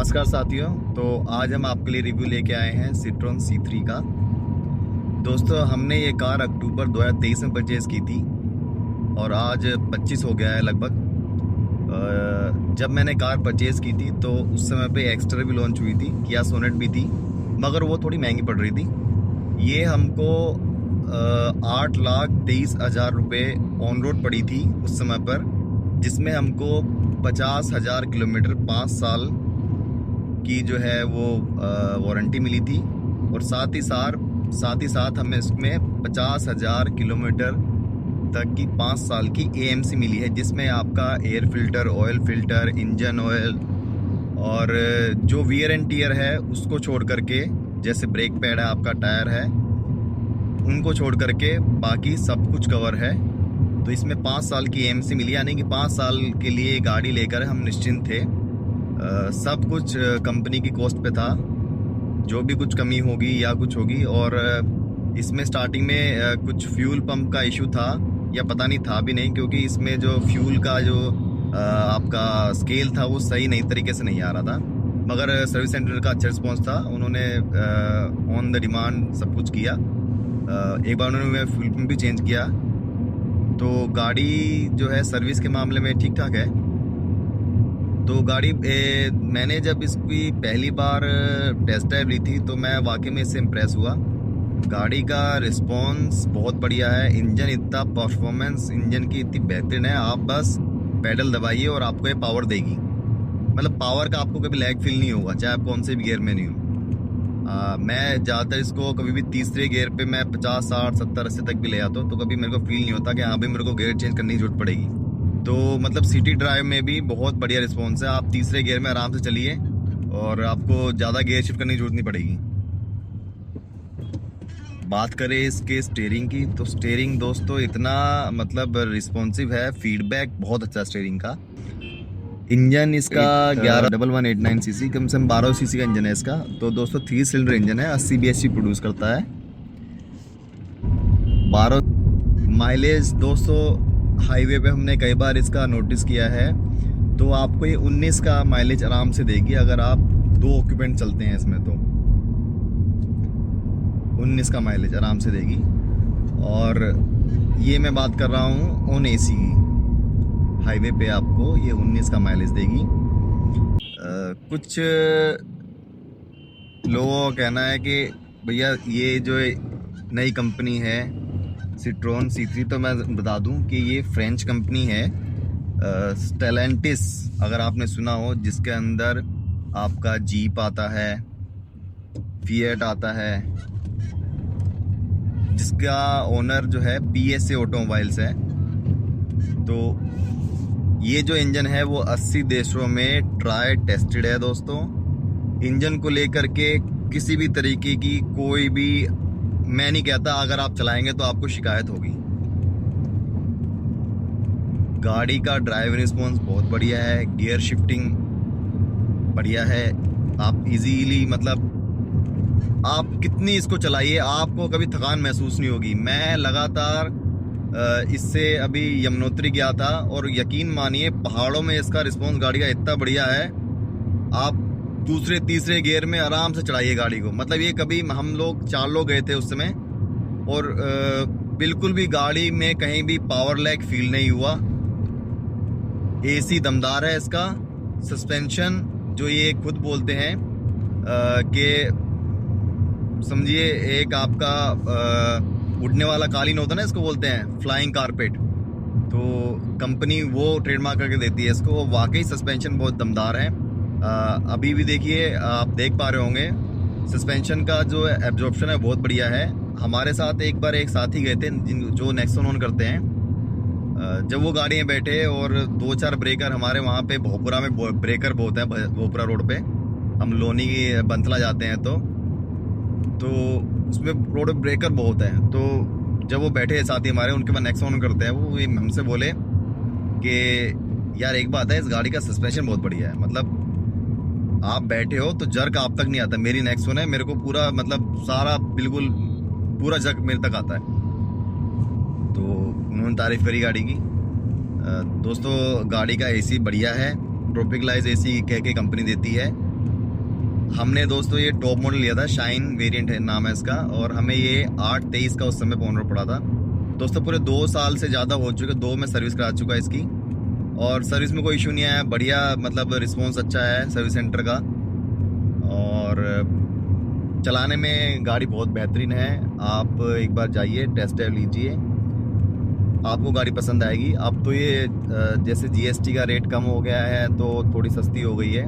नमस्कार साथियों। तो आज हम आपके लिए रिव्यू लेके आए हैं सिट्रोन C3 का। दोस्तों, हमने ये कार अक्टूबर 2023 में परचेज़ की थी और आज 25 हो गया है लगभग। जब मैंने कार परचेज़ की थी तो उस समय पे एक्स्ट्रा भी लॉन्च हुई थी, किया सोनेट भी थी, मगर वो थोड़ी महंगी पड़ रही थी। ये हमको 8,23,000 रुपये ऑन रोड पड़ी थी उस समय पर, जिसमें हमको 50,000 किलोमीटर 5 साल की जो है वो वारंटी मिली थी और साथ ही साथ हमें इसमें 50,000 किलोमीटर तक की 5 साल की AMC मिली है, जिसमें आपका air filter, oil filter, engine oil और जो वियर एंड टियर है उसको छोड़ करके, जैसे ब्रेक पैड है, आपका टायर है, उनको छोड़ करके बाकी सब कुछ कवर है। तो इसमें 5 साल की AMC मिली, यानी कि 5 साल के लिए गाड़ी लेकर हम निश्चिंत थे। सब कुछ कंपनी की कॉस्ट पे था, जो भी कुछ कमी होगी या कुछ होगी। और इसमें स्टार्टिंग में कुछ फ्यूल पंप का इशू था, या पता नहीं था भी नहीं, क्योंकि इसमें जो फ्यूल का जो आपका स्केल था वो सही नहीं तरीके से नहीं आ रहा था। मगर सर्विस सेंटर का अच्छा रिस्पॉन्स था, उन्होंने ऑन द डिमांड सब कुछ किया। एक बार उन्होंने फ्यूल पंप भी चेंज किया। तो गाड़ी जो है सर्विस के मामले में ठीक ठाक है। तो गाड़ी मैंने जब इसकी पहली बार टेस्ट ड्राइव ली थी तो मैं वाकई में इससे इम्प्रेस हुआ। गाड़ी का रिस्पॉन्स बहुत बढ़िया है, इंजन इतना परफॉर्मेंस इंजन की इतनी बेहतरीन है। आप बस पेडल दबाइए और आपको ये पावर देगी, मतलब पावर का आपको कभी लैग फील नहीं होगा, चाहे आप कौन से भी गियर में नहीं हो। मैं ज़्यादातर इसको कभी भी तीसरे गियर पे मैं 50, 60, 70, 80 तक भी ले आता हूँ, तो कभी मेरे को फील नहीं होता कि हाँ भाई मेरे को गियर चेंज करने की जरूरत पड़ेगी। तो मतलब सिटी ड्राइव में भी बहुत बढ़िया रिस्पॉन्स है। आप तीसरे गियर में आराम से चलिए और आपको ज़्यादा गियर शिफ्ट करने की जरूरत नहीं पड़ेगी। बात करें इसके स्टीयरिंग की, तो स्टीयरिंग दोस्तों इतना मतलब रिस्पॉन्सिव है, फीडबैक बहुत अच्छा स्टीयरिंग का। इंजन इसका 11,189 सीसी, कम से कम 12 सीसी का इंजन है इसका। तो दोस्तों 3 सिलेंडर इंजन है, 80 bhp प्रोड्यूस करता है। 12 माइलेज दोस्तों हाईवे पे हमने कई बार इसका नोटिस किया है, तो आपको ये 19 का माइलेज आराम से देगी अगर आप 2 ऑक्यूपेंट चलते हैं इसमें, तो 19 का माइलेज आराम से देगी। और ये मैं बात कर रहा हूँ ऑन AC की, हाईवे पे आपको ये 19 का माइलेज देगी। कुछ लोगों का कहना है कि भैया ये जो नई कंपनी है सिट्रोन C3, तो मैं बता दूं कि ये फ्रेंच कंपनी है, स्टेलेंटिस, अगर आपने सुना हो, जिसके अंदर आपका जीप आता है, फिएट आता है, जिसका ओनर जो है PSA ऑटोमोबाइल्स है। तो ये जो इंजन है वो 80 देशों में ट्राई टेस्टेड है दोस्तों। इंजन को लेकर के किसी भी तरीके की कोई भी, मैं नहीं कहता अगर आप चलाएंगे तो आपको शिकायत होगी। गाड़ी का ड्राइव रिस्पॉन्स बहुत बढ़िया है, गियर शिफ्टिंग बढ़िया है। आप इजीली, मतलब आप कितनी इसको चलाइए आपको कभी थकान महसूस नहीं होगी। मैं लगातार इससे अभी यमुनोत्री गया था और यकीन मानिए पहाड़ों में इसका रिस्पॉन्स गाड़ी का इतना बढ़िया है, आप दूसरे तीसरे गियर में आराम से चढ़ाइए गाड़ी को। मतलब ये कभी हम लोग 4 लोग गए थे उस समय, और बिल्कुल भी गाड़ी में कहीं भी पावर लैग फील नहीं हुआ। AC दमदार है इसका। सस्पेंशन जो ये खुद बोलते हैं कि समझिए एक आपका उड़ने वाला कालीन होता है ना, इसको बोलते हैं फ्लाइंग कारपेट, तो कंपनी वो ट्रेडमार्क करके देती है इसको। वाकई सस्पेंशन बहुत दमदार है। अभी भी देखिए, आप देख पा रहे होंगे सस्पेंशन का जो एब्जॉर्प्शन है बहुत बढ़िया है। हमारे साथ एक बार एक साथी गए थे जो नेक्सॉन ओन करते हैं। जब वो गाड़ी में बैठे और 2-4 ब्रेकर, हमारे वहाँ पे भोपुरा में ब्रेकर बहुत है, भोपुरा रोड पे हम लोनी बंथला जाते हैं, तो उसमें रोड ब्रेकर बहुत है। तो जब वो बैठे साथी हमारे, उनके बाद नेक्सॉन ओन करते हैं, वो हमसे बोले कि यार एक बात है, इस गाड़ी का सस्पेंशन बहुत बढ़िया है, मतलब आप बैठे हो तो जर्क आप तक नहीं आता। मेरी नेक्सॉन है, मेरे को पूरा मतलब सारा बिल्कुल पूरा जर्क मेरे तक आता है। तो उन्होंने तारीफ करी गाड़ी की। दोस्तों गाड़ी का AC बढ़िया है, ट्रॉपिकलाइज AC कह के कंपनी देती है। हमने दोस्तों ये टॉप मॉडल लिया था, शाइन वेरिएंट है नाम है इसका, और हमें ये 8/23 का उस समय पे ऑन रोड पड़ा था। दोस्तों पूरे 2 साल से ज़्यादा हो चुके, 2 में सर्विस करा चुका है इसकी, और सर्विस में कोई इशू नहीं आया, बढ़िया मतलब रिस्पॉन्स अच्छा है सर्विस सेंटर का, और चलाने में गाड़ी बहुत बेहतरीन है। आप एक बार जाइए, टेस्ट ड्राइव लीजिए, आपको गाड़ी पसंद आएगी। अब तो ये जैसे जीएसटी का रेट कम हो गया है तो थोड़ी सस्ती हो गई है,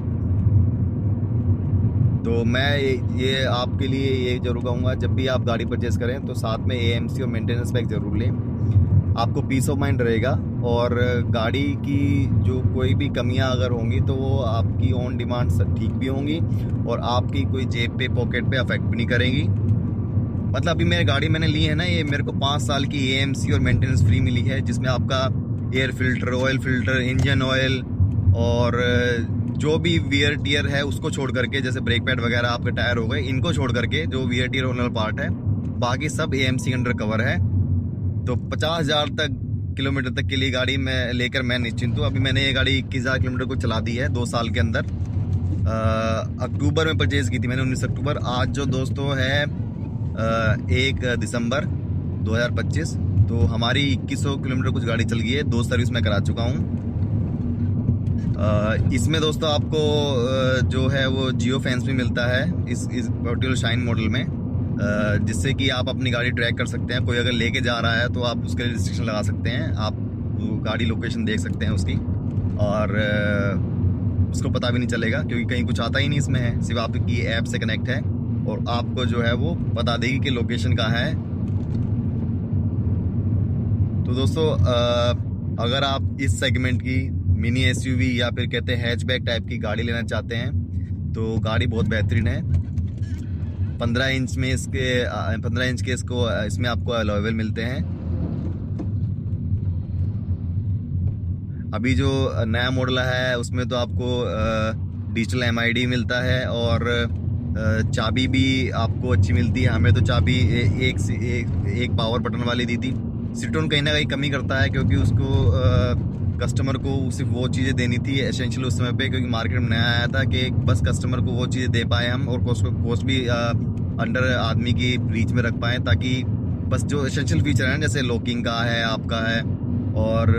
तो मैं ये आपके लिए ये जरूर कहूँगा, जब भी आप गाड़ी परचेज़ करें तो साथ में एएमसी और मेंटेनेंस पैक ज़रूर लें, आपको पीस ऑफ माइंड रहेगा। और गाड़ी की जो कोई भी कमियां अगर होंगी तो वो आपकी ऑन डिमांड ठीक भी होंगी, और आपकी कोई जेब पे पॉकेट पे अफेक्ट भी नहीं करेंगी। मतलब अभी मेरी गाड़ी मैंने ली है ना, ये मेरे को 5 साल की एएमसी और मेंटेनेंस फ्री मिली है, जिसमें आपका air filter, oil filter, engine oil, और जो भी वियर टियर है उसको छोड़ करके, जैसे ब्रेक पैड वगैरह आपके टायर हो गए, इनको छोड़ करके जो वियर टियर होने वाला पार्ट है, बाकी सब एएमसी के अंडर कवर है। तो 50,000 किलोमीटर तक के लिए गाड़ी मैं लेकर मैं निश्चिंत हूँ। अभी मैंने ये गाड़ी 21,000 किलोमीटर को चला दी है 2 साल के अंदर। अक्टूबर में परचेज़ की थी मैंने, 19 अक्टूबर। आज जो दोस्तों है 1 दिसंबर 2025, तो हमारी 2100 किलोमीटर कुछ गाड़ी चल गई है, 2 सर्विस मैं करा चुका हूँ। इसमें दोस्तों आपको जो है वो जियो फैंस भी मिलता है इस पर्टिकुलर शाइन मॉडल में, जिससे कि आप अपनी गाड़ी ट्रैक कर सकते हैं। कोई अगर लेके जा रहा है तो आप उसके लिए रिस्ट्रिक्शन लगा सकते हैं, आप गाड़ी लोकेशन देख सकते हैं उसकी, और उसको पता भी नहीं चलेगा क्योंकि कहीं कुछ आता ही नहीं इसमें है, सिर्फ आपकी ऐप से कनेक्ट है और आपको जो है वो बता देगी कि लोकेशन कहाँ है। तो दोस्तों अगर आप इस सेगमेंट की मिनी एसयूवी या फिर कहते हैं हैचबैक टाइप की गाड़ी लेना चाहते हैं तो गाड़ी बहुत बेहतरीन है। 15 इंच में इसके 15 इंच के इसमें आपको अलॉय व्हील मिलते हैं। अभी जो नया मॉडल है उसमें तो आपको डिजिटल MID मिलता है, और चाबी भी आपको अच्छी मिलती है। हमें तो चाबी एक पावर बटन वाली दी थी। सिट्रोन कहीं ना कहीं कमी करता है, क्योंकि उसको कस्टमर को सिर्फ वो चीज़ें देनी थी एसेंशियल उस समय पे, क्योंकि मार्केट में नया आया था कि बस कस्टमर को वो चीज़ें दे पाए हम, और कॉस्ट भी अंडर आदमी की रीच में रख पाए, ताकि बस जो एसेंशियल फीचर है जैसे लॉकिंग का है, आपका है, और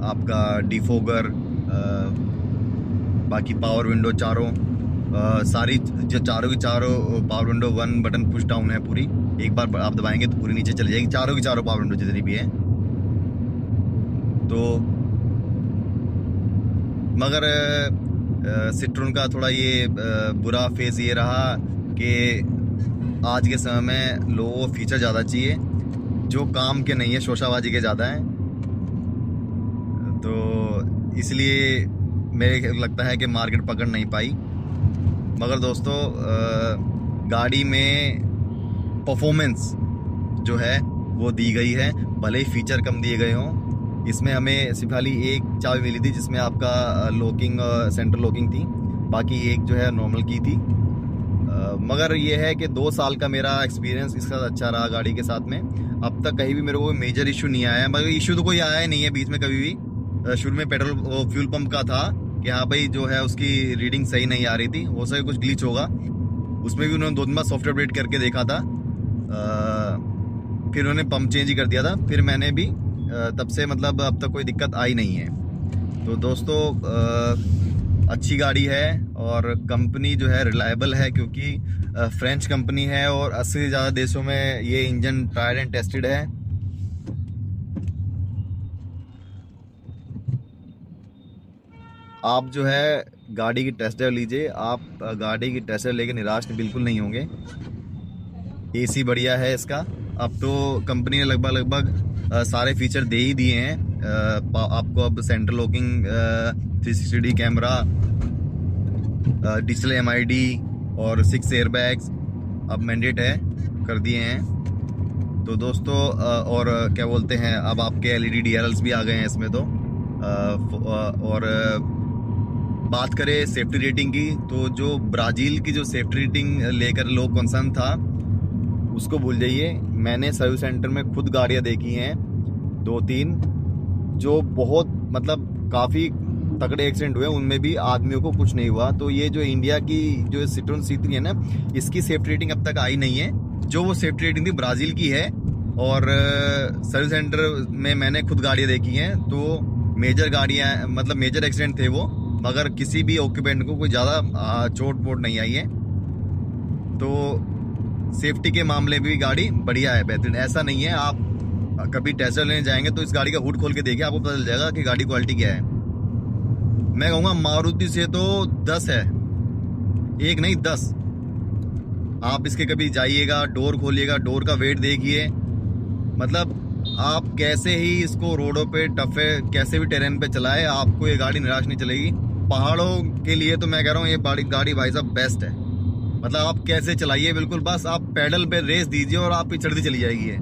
आपका डिफोगर, बाकी पावर विंडो चारों, सारी जो चारों की चारों power window 1 button push down है पूरी, एक बार आप दबाएंगे तो पूरी नीचे चली जाएगी, चारों की चारों पावर विंडो जितनी भी है। तो मगर सिट्रोन का थोड़ा ये बुरा फेज ये रहा कि आज के समय में लोगों को फीचर ज़्यादा चाहिए जो काम के नहीं है, शोशाबाजी के ज़्यादा हैं। तो इसलिए मेरे लगता है कि मार्केट पकड़ नहीं पाई। मगर दोस्तों गाड़ी में परफॉर्मेंस जो है वो दी गई है, भले ही फीचर कम दिए गए हों। इसमें हमें सिर्फ खाली एक चाबी मिली थी जिसमें आपका लॉकिंग, सेंटर लॉकिंग थी, बाकी एक जो है नॉर्मल की थी। मगर ये है कि 2 साल का मेरा एक्सपीरियंस इसका अच्छा रहा गाड़ी के साथ में। अब तक कहीं भी मेरे को मेजर इशू नहीं आया, मगर इशू तो कोई आया ही नहीं है बीच में कभी भी। शुरू में पेट्रोल फ्यूल पंप का था कि हाँ भाई जो है उसकी रीडिंग सही नहीं आ रही थी, हो सके कुछ ग्लिच होगा, उसमें भी उन्होंने 2 दिन बाद सॉफ्टवेयर अपडेट करके देखा था। फिर उन्होंने पंप चेंज ही कर दिया था, फिर मैंने भी तब से मतलब अब तक कोई दिक्कत आई नहीं है। तो दोस्तों अच्छी गाड़ी है, और कंपनी जो है रिलायबल है, क्योंकि फ्रेंच कंपनी है और 80 से ज़्यादा देशों में ये इंजन ट्राइड एंड टेस्टेड है। आप जो है गाड़ी की टेस्ट ड्राइव लीजिए, आप गाड़ी की टेस्ट ड्राइव लेके निराश बिल्कुल नहीं होंगे। AC बढ़िया है इसका। अब तो कंपनी ने लगभग सारे फीचर दे ही दिए हैं आपको। अब centre locking, 360D camera, digital MID और 6 एयरबैग्स अब मैंडेट है कर दिए हैं। तो दोस्तों और क्या बोलते हैं, अब आपके LED DRLs भी आ गए हैं इसमें। तो और बात करें सेफ्टी रेटिंग की, तो जो ब्राज़ील की जो सेफ्टी रेटिंग लेकर लोग कंसर्न था उसको भूल जाइए। मैंने सर्विस सेंटर में खुद गाड़ियाँ देखी हैं 2-3 जो बहुत मतलब काफ़ी तगड़े एक्सीडेंट हुए, उनमें भी आदमियों को कुछ नहीं हुआ। तो ये जो इंडिया की जो सिट्रोन C3 है ना, इसकी सेफ्टी रेटिंग अब तक आई नहीं है। जो वो सेफ्टी रेटिंग थी ब्राज़ील की है। और सर्विस सेंटर में मैंने खुद गाड़ियाँ देखी हैं, तो मेजर गाड़ियाँ, मतलब मेजर एक्सीडेंट थे वो, मगर किसी भी ऑक्यूपेंट को कोई ज़्यादा चोट वोट नहीं आई है। तो सेफ्टी के मामले में भी गाड़ी बढ़िया है, बेहतरीन। ऐसा नहीं है, आप कभी टेस्ट लेने जाएंगे तो इस गाड़ी का हुड खोल के देखिए, आपको पता चल जाएगा कि गाड़ी क्वालिटी क्या है। मैं कहूँगा मारुति से तो 10 है, एक नहीं 10। आप इसके कभी जाइएगा, डोर खोलिएगा, डोर का वेट देखिए, मतलब आप कैसे ही इसको रोडों पे टफे कैसे भी टेरेन पे चलाए, आपको ये गाड़ी निराश नहीं चलेगी। पहाड़ों के लिए तो मैं कह रहा हूँ ये गाड़ी भाई साहब बेस्ट है। मतलब आप कैसे चलाइए, बिल्कुल बस आप पैडल पे रेस दीजिए और आपकी चढ़ती चली जाएगी है।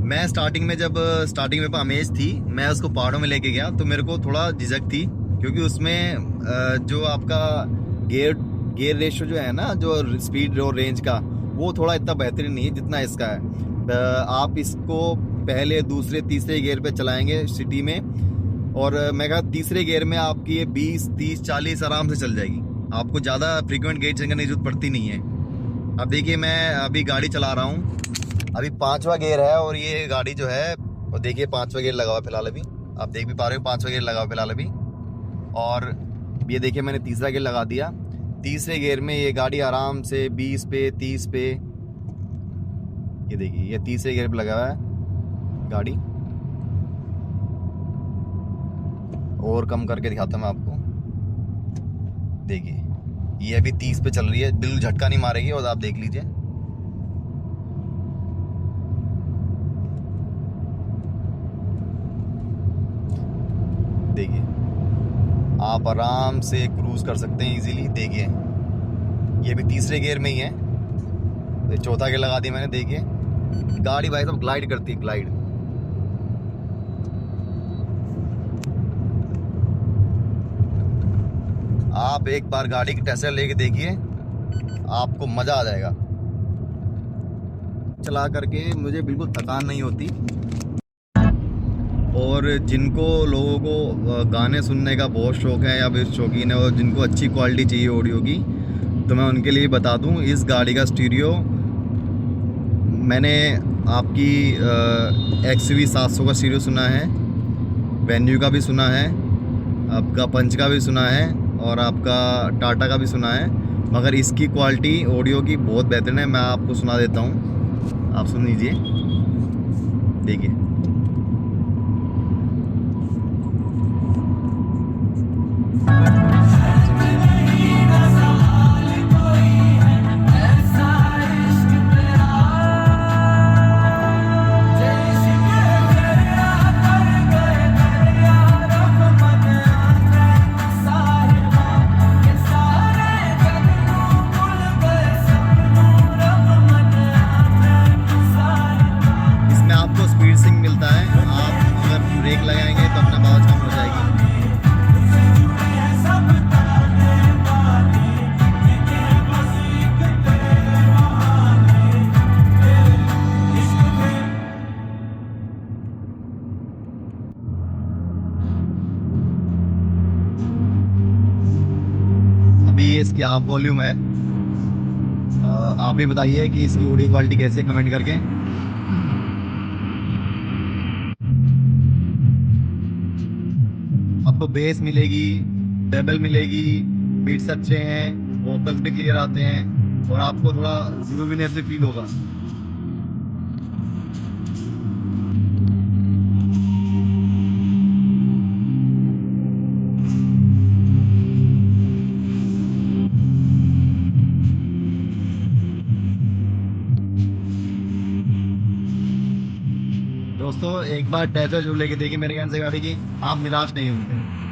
मैं स्टार्टिंग में अमेज थी, मैं उसको पहाड़ों में लेके गया तो मेरे को थोड़ा झिझक थी, क्योंकि उसमें जो आपका गियर रेशियो जो है ना, जो स्पीड और रेंज का, वो थोड़ा इतना बेहतरीन नहीं है जितना इसका है। आप इसको पहले, दूसरे, तीसरे गियर पे चलाएंगे सिटी में, और मैं कहा तीसरे गियर में आपकी ये 20, 30, 40 आराम से चल जाएगी। आपको ज़्यादा फ्रीक्वेंट गियर चेंज करने की जरूरत पड़ती नहीं है। अब देखिए, मैं अभी गाड़ी चला रहा हूँ, अभी 5वां गियर है, और ये गाड़ी जो है, और देखिए 5वां गियर लगा हुआ फिलहाल। अभी आप देख भी पा रहे हो 5वां गियर लगा हुआ फिलहाल अभी। और ये देखिए मैंने तीसरा गियर लगा दिया। तीसरे गियर में ये गाड़ी आराम से 20 पे, 30 पे, ये देखिए ये तीसरे गियर पे लगा हुआ है गाड़ी। और कम करके दिखाता हूँ मैं आपको, देखिए ये अभी 30 पे चल रही है, बिल्कुल झटका नहीं मारेगी। और आप देख लीजिए, देखिए आप आराम से क्रूज कर सकते हैं इजीली। देखिए ये भी तीसरे गियर में ही है, तो चौथा गियर लगा दिया मैंने। देखिए गाड़ी भाई साहब ग्लाइड करती है, ग्लाइड। आप एक बार गाड़ी की टेस्ट लेके देखिए, आपको मजा आ जाएगा। चला करके मुझे बिल्कुल थकान नहीं होती। और जिनको लोगों को गाने सुनने का बहुत शौक़ है या फिर शौकीन है, और जिनको अच्छी क्वालिटी चाहिए ऑडियो की, तो मैं उनके लिए बता दूं, इस गाड़ी का स्टीरियो मैंने आपकी XUV 700 का स्टीरियो सुना है, वेन्यू का भी सुना है, आपका पंच का भी सुना है, और आपका टाटा का भी सुना है, मगर इसकी क्वालिटी ऑडियो की बहुत बेहतरीन है। मैं आपको सुना देता हूँ, आप सुन लीजिए। देखिए मिलता है, आप अगर ब्रेक लगाएंगे तो अपना आवाज़ कम हो जाएगी। अभी ये इसकी आप वॉल्यूम है, आप ही बताइए कि इसकी ऑडियो क्वालिटी कैसे है, कमेंट करके। आपको बेस मिलेगी, डबल मिलेगी, बीट्स अच्छे हैं, वोकल्स भी क्लियर आते हैं, और आपको थोड़ा ज़ूमिनेस से फील होगा। दोस्तों एक बार टेस्ट जरूर लेके देखिए मेरे ख्याल से गाड़ी की, आप निराश नहीं होंगे।